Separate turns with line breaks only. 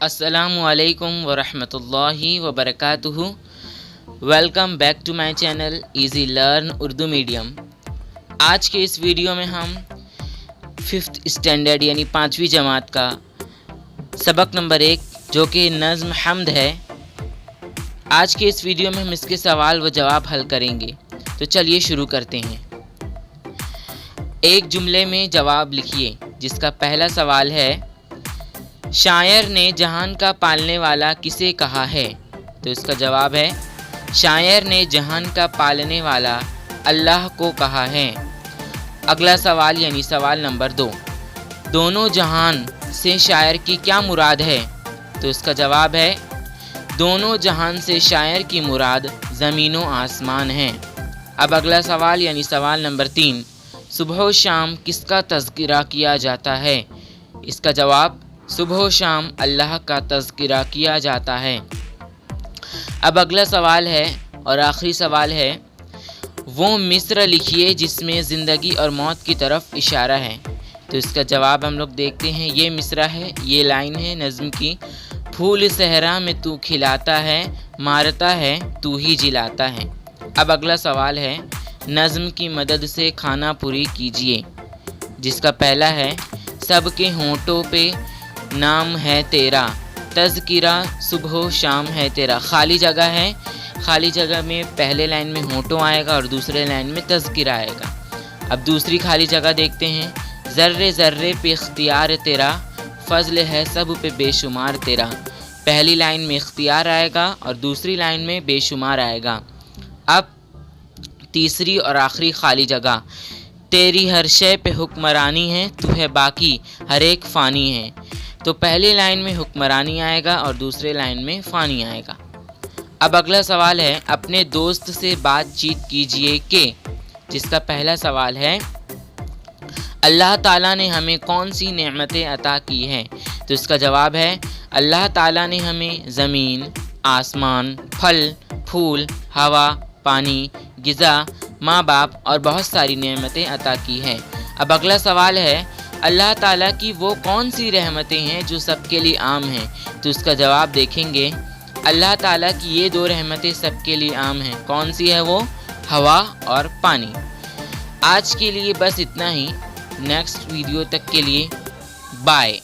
अस्सलामु अलैकुम वरहमतुल्लाहि वबरकातुहू। Welcome back to my channel easy learn Urdu medium. आज के इस वीडियो में हम 5th स्टैंडर्ड यानी 5वीं जमात का सबक नंबर 1 जो कि नज़्म हम्द है, आज के इस वीडियो में हम इसके सवाल व जवाब हल करेंगे। तो चलिए शुरू करते हैं। एक जुमले में जवाब लिखिए जिसका पहला सवाल है, शायर ने जहान का पालने वाला किसे कहा है? तो इसका जवाब है, शायर ने जहान का पालने वाला अल्लाह को कहा है। अगला सवाल यानी सवाल नंबर 2, दोनों जहान से शायर की क्या मुराद है? तो इसका जवाब है, दोनों जहान से शायर की मुराद ज़मीन व आसमान है। अब अगला सवाल यानी सवाल नंबर 3, सुबह व शाम किसका तज़किरा किया जाता है? इसका जवाब, सुबह शाम अल्लाह का तज़किरा किया जाता है। अब अगला सवाल है और आखिरी सवाल है, वो मिस्र लिखिए जिसमें ज़िंदगी और मौत की तरफ इशारा है। तो इसका जवाब हम लोग देखते हैं। ये मिसरा है, ये लाइन है नज़्म की, फूल सहरा में तू खिलाता है, मारता है तू ही जिलाता है। अब अगला सवाल है, नज़्म की मदद से खाना पूरी कीजिए, जिसका पहला है, सबके होंठों पे नाम है तेरा, तज़किरा सुबह शाम है तेरा। खाली जगह है, खाली जगह में पहले लाइन में होंठों आएगा और दूसरे लाइन में तज़किरा आएगा। अब दूसरी खाली जगह देखते हैं, ज़र्रे ज़र्रे पे इख्तियार तेरा, फ़ज़ल है सब पे बेशुमार तेरा। पहली लाइन में इख्तियार आएगा और दूसरी लाइन में बेशुमार आएगा। अब तीसरी और आखिरी खाली जगह, तेरी हर शय पे हुक्मरानी है, तू है बाकी हर एक फ़ानी है। तो पहली लाइन में हुक्मरानी आएगा और दूसरे लाइन में फ़ानी आएगा। अब अगला सवाल है, अपने दोस्त से बातचीत कीजिए के, जिसका पहला सवाल है, अल्लाह ताला ने हमें कौन सी नेमतें अता की हैं? तो इसका जवाब है, अल्लाह ताला ने हमें ज़मीन, आसमान, फल, फूल, हवा, पानी, ग़िज़ा, माँ बाप और बहुत सारी नेमतें अता की हैं। अब अगला सवाल है, अल्लाह ताला की वो कौन सी रहमतें हैं जो सबके लिए आम हैं? तो इसका जवाब देखेंगे, अल्लाह ताला की ये 2 रहमतें सबके लिए आम हैं। कौन सी है वो? हवा और पानी। आज के लिए बस इतना ही। नेक्स्ट वीडियो तक के लिए बाय।